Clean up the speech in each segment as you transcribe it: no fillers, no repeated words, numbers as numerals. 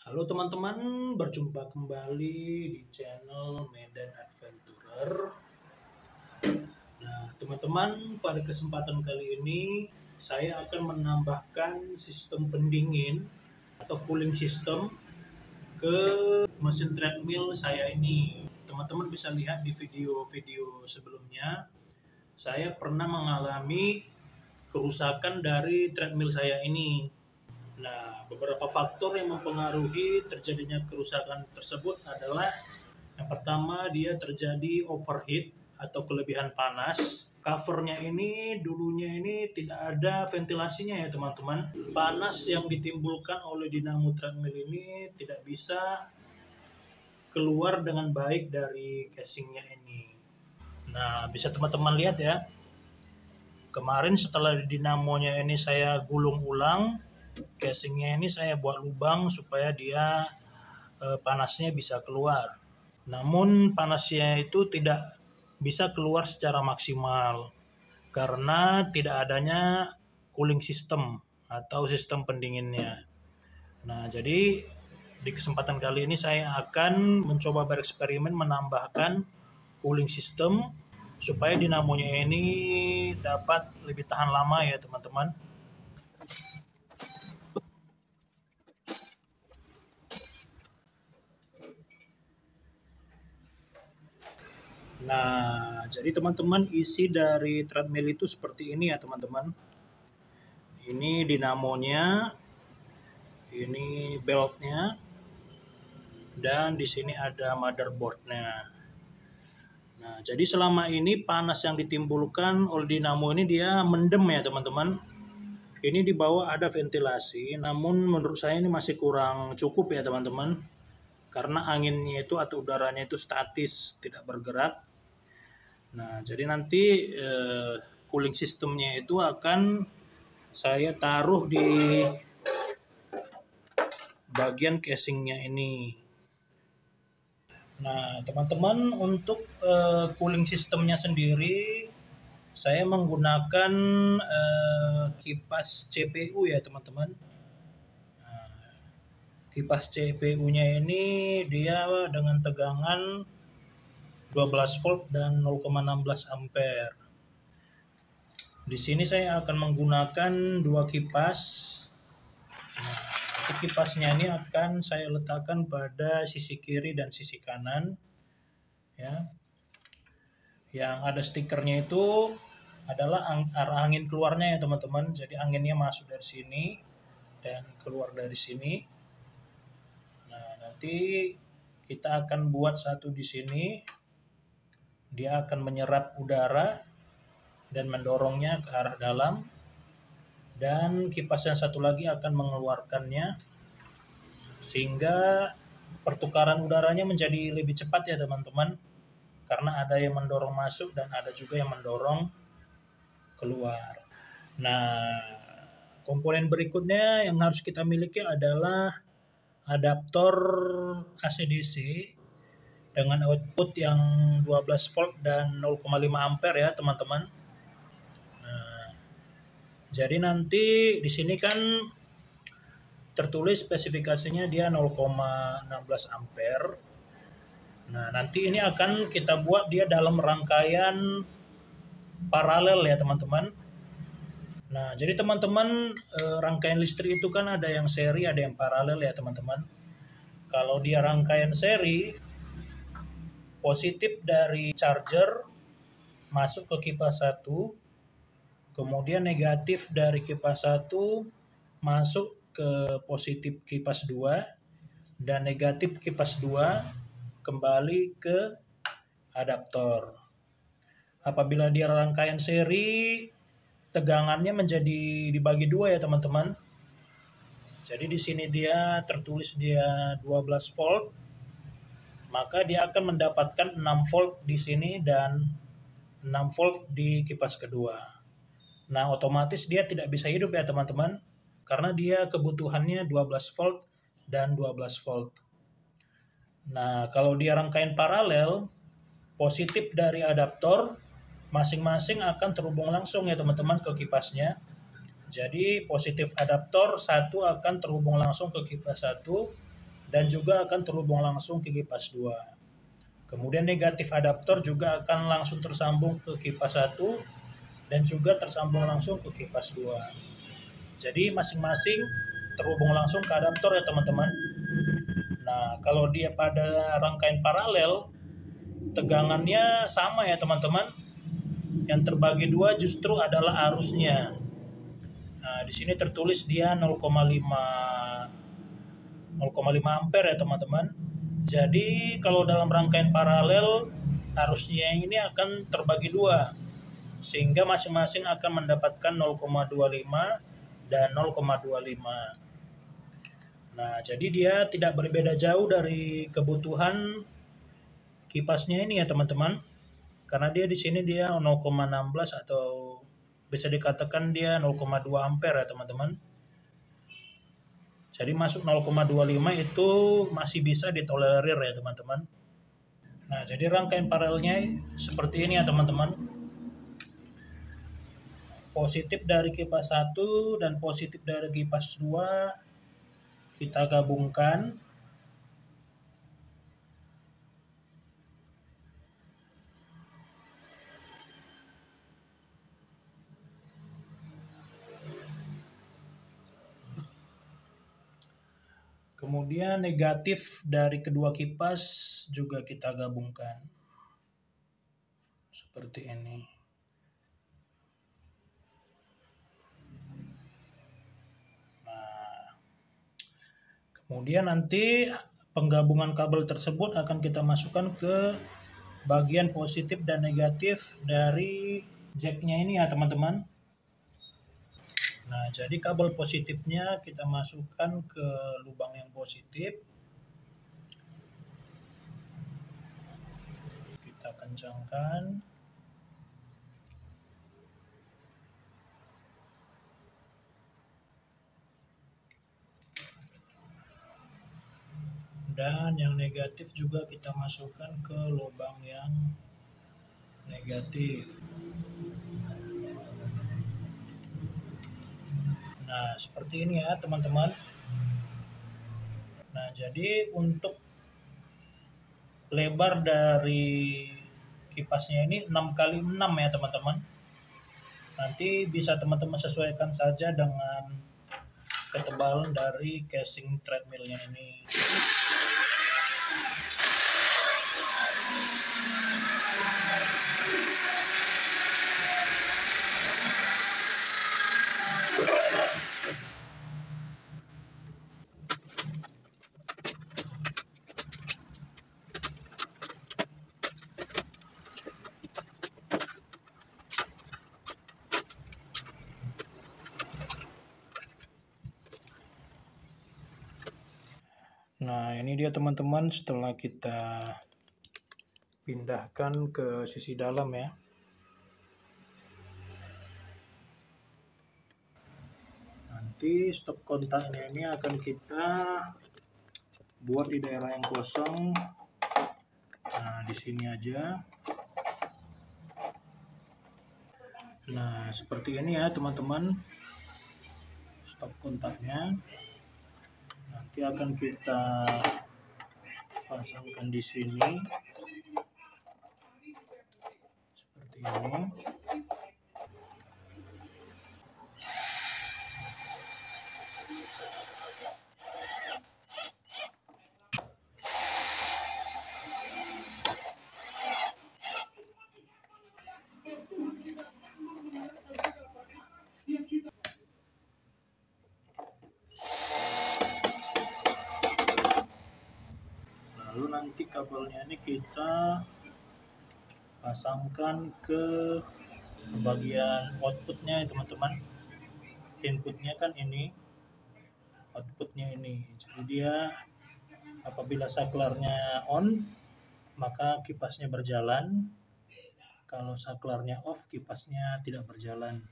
Halo teman-teman, berjumpa kembali di channel Medan Adventurer. Nah, teman-teman, pada kesempatan kali ini saya akan menambahkan sistem pendingin atau cooling system ke mesin treadmill saya ini. Teman-teman bisa lihat di video-video sebelumnya, saya pernah mengalami kerusakan dari treadmill saya ini. Nah, beberapa faktor yang mempengaruhi terjadinya kerusakan tersebut adalah yang pertama, dia terjadi overheat atau kelebihan panas. Covernya ini dulunya ini tidak ada ventilasinya ya teman-teman. Panas yang ditimbulkan oleh dinamo treadmill ini tidak bisa keluar dengan baik dari casingnya ini. Nah, bisa teman-teman lihat ya. Kemarin setelah dinamonya ini saya gulung ulang, casingnya ini saya buat lubang supaya dia panasnya bisa keluar. Namun panasnya itu tidak bisa keluar secara maksimal karena tidak adanya cooling system atau sistem pendinginnya. Nah, jadi di kesempatan kali ini saya akan mencoba bereksperimen menambahkan cooling system supaya dinamonya ini dapat lebih tahan lama ya teman-teman. Nah, jadi teman-teman, isi dari treadmill itu seperti ini ya teman-teman. Ini dinamonya, ini beltnya, dan di sini ada motherboardnya. Nah, jadi selama ini panas yang ditimbulkan oleh dinamo ini dia mendem ya teman-teman. Ini di bawah ada ventilasi, namun menurut saya ini masih kurang cukup ya teman-teman. Karena anginnya itu atau udaranya itu statis, tidak bergerak. Nah, jadi nanti cooling sistemnya itu akan saya taruh di bagian casingnya ini. Nah, teman-teman, untuk cooling sistemnya sendiri saya menggunakan kipas CPU ya teman-teman. Nah, kipas CPU-nya ini dia dengan tegangan 12 volt dan 0,16 ampere. Di sini saya akan menggunakan dua kipas. Nah, kipasnya ini akan saya letakkan pada sisi kiri dan sisi kanan. Ya. Yang ada stikernya itu adalah arah angin keluarnya ya teman-teman. Jadi anginnya masuk dari sini dan keluar dari sini. Nah, nanti kita akan buat satu di sini. Dia akan menyerap udara dan mendorongnya ke arah dalam. Dan kipas yang satu lagi akan mengeluarkannya sehingga pertukaran udaranya menjadi lebih cepat ya teman-teman, karena ada yang mendorong masuk dan ada juga yang mendorong keluar. Nah, komponen berikutnya yang harus kita miliki adalah adaptor AC/DC dengan output yang 12 volt dan 0,5 ampere ya teman-teman. Jadi nanti di sini kan tertulis spesifikasinya dia 0,16 ampere. Nah, nanti ini akan kita buat dia dalam rangkaian paralel ya teman-teman. Nah, jadi teman-teman, rangkaian listrik itu kan ada yang seri, ada yang paralel ya teman-teman. Kalau dia rangkaian seri, positif dari charger masuk ke kipas 1, kemudian negatif dari kipas 1 masuk ke positif kipas 2, dan negatif kipas 2 kembali ke adaptor. Apabila dia rangkaian seri, tegangannya menjadi dibagi dua ya teman-teman. Jadi di sini dia tertulis dia 12 volt, maka dia akan mendapatkan 6 volt di sini dan 6 volt di kipas kedua. Nah, otomatis dia tidak bisa hidup ya teman-teman, karena dia kebutuhannya 12 volt dan 12 volt. Nah, kalau dia rangkaian paralel, positif dari adaptor masing-masing akan terhubung langsung ya teman-teman ke kipasnya. Jadi positif adaptor 1 akan terhubung langsung ke kipas 1 dan juga akan terhubung langsung ke kipas 2. Kemudian negatif adaptor juga akan langsung tersambung ke kipas 1 dan juga tersambung langsung ke kipas 2. Jadi masing-masing terhubung langsung ke adaptor ya teman-teman. Nah, kalau dia pada rangkaian paralel, tegangannya sama ya teman-teman. Yang terbagi dua justru adalah arusnya. Nah, di sini tertulis dia 0,5 ampere ya teman-teman. Jadi kalau dalam rangkaian paralel, arusnya ini akan terbagi dua, sehingga masing-masing akan mendapatkan 0,25 dan 0,25. Nah, jadi dia tidak berbeda jauh dari kebutuhan kipasnya ini ya teman-teman. Karena dia di sini dia 0,16 atau bisa dikatakan dia 0,2 ampere ya teman-teman. Jadi masuk 0,25 itu masih bisa ditolerir ya teman-teman. Nah, jadi rangkaian paralelnya seperti ini ya teman-teman. Positif dari kipas 1 dan positif dari kipas 2 kita gabungkan. Kemudian negatif dari kedua kipas juga kita gabungkan. Seperti ini. Nah, kemudian nanti penggabungan kabel tersebut akan kita masukkan ke bagian positif dan negatif dari jacknya ini ya teman-teman. Nah, jadi kabel positifnya kita masukkan ke lubang yang positif. Kita kencangkan. Dan yang negatif juga kita masukkan ke lubang yang negatif. Nah, seperti ini ya teman-teman. Nah, jadi untuk lebar dari kipasnya ini 6 kali 6 ya teman-teman. Nanti bisa teman-teman sesuaikan saja dengan ketebalan dari casing treadmillnya ini. Nah, ini dia teman-teman setelah kita pindahkan ke sisi dalam ya. Nanti stop kontaknya ini akan kita buat di daerah yang kosong. Nah, di sini aja. Nah, seperti ini ya teman-teman. Stop kontaknya. Nanti akan kita pasangkan di sini. Seperti ini. Lalu nanti kabelnya ini kita pasangkan ke bagian outputnya teman-teman. Inputnya kan ini, outputnya ini. Jadi dia apabila saklarnya on, maka kipasnya berjalan. Kalau saklarnya off, kipasnya tidak berjalan.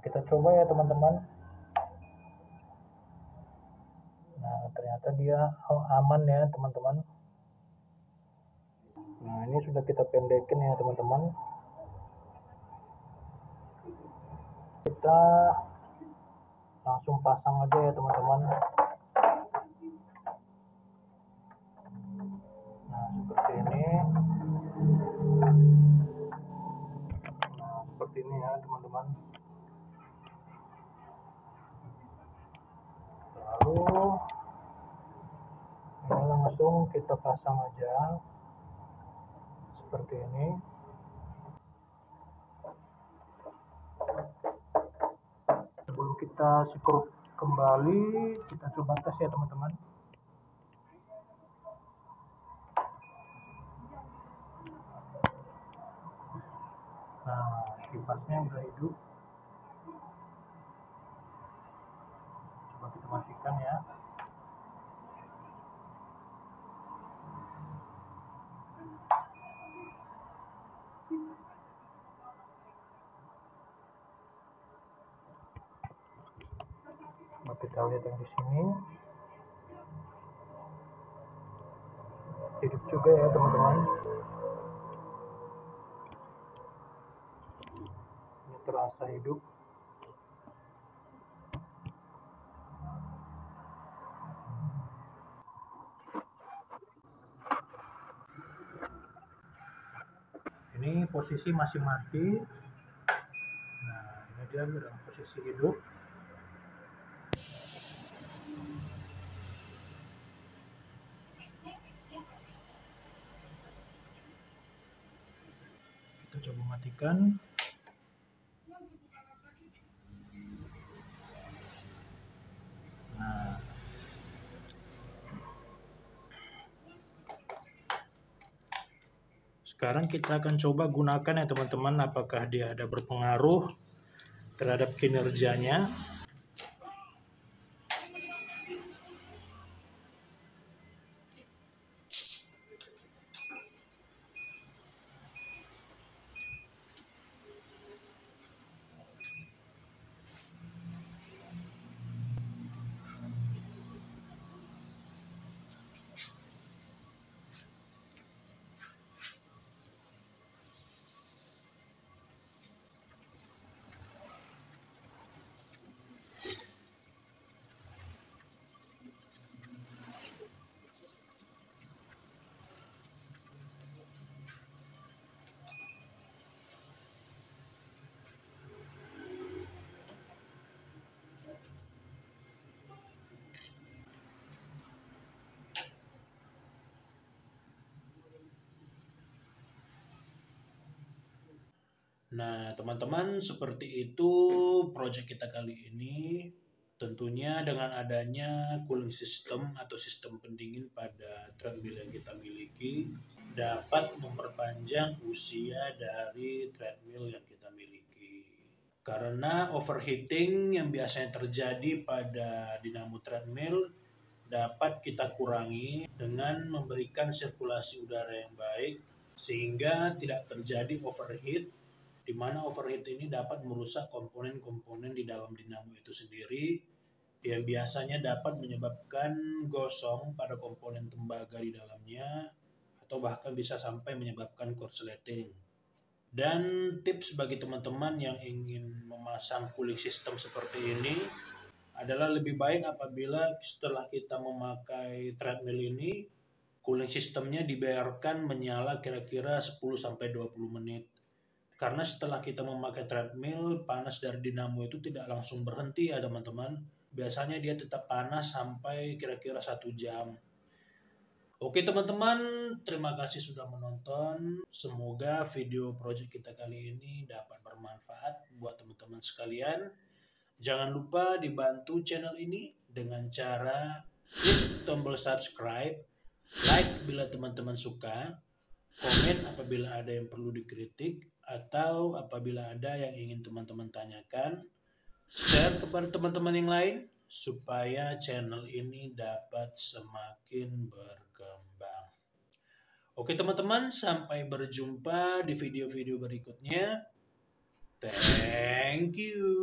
kita coba ya teman-teman. Nah, ternyata dia aman ya teman-teman. Nah, ini sudah kita pendekin ya teman-teman. Kita langsung pasang aja ya teman-teman. Nah, seperti ini. Nah, seperti ini ya teman-teman. Lalu ini langsung kita pasang aja seperti ini. Sebelum kita sekrup kembali, kita coba tes ya teman-teman. Nah, kipasnya udah hidup. Coba kita matikan ya. Coba kita lihat yang di sini. Hidup juga ya teman-teman. Ini terasa hidup. Ini posisi masih mati. Nah, ini dia dalam posisi hidup. Kita coba matikan. Nah, sekarang kita akan coba gunakan ya teman-teman, apakah dia ada berpengaruh terhadap kinerjanya. Nah, teman-teman, seperti itu project kita kali ini. Tentunya dengan adanya cooling system atau sistem pendingin pada treadmill yang kita miliki dapat memperpanjang usia dari treadmill yang kita miliki. Karena overheating yang biasanya terjadi pada dinamo treadmill dapat kita kurangi dengan memberikan sirkulasi udara yang baik sehingga tidak terjadi overheat, di mana overheat ini dapat merusak komponen-komponen di dalam dinamo itu sendiri yang biasanya dapat menyebabkan gosong pada komponen tembaga di dalamnya atau bahkan bisa sampai menyebabkan korsleting. Dan tips bagi teman-teman yang ingin memasang cooling system seperti ini adalah lebih baik apabila setelah kita memakai treadmill ini cooling systemnya dibiarkan menyala kira-kira 10-20 menit. Karena setelah kita memakai treadmill, panas dari dinamo itu tidak langsung berhenti ya teman-teman. Biasanya dia tetap panas sampai kira-kira 1 jam. Oke teman-teman, terima kasih sudah menonton. Semoga video project kita kali ini dapat bermanfaat buat teman-teman sekalian. Jangan lupa dibantu channel ini dengan cara klik tombol subscribe, like bila teman-teman suka, komen apabila ada yang perlu dikritik, atau apabila ada yang ingin teman-teman tanyakan, share kepada teman-teman yang lain supaya channel ini dapat semakin berkembang. Oke teman-teman, sampai berjumpa di video-video berikutnya. Thank you.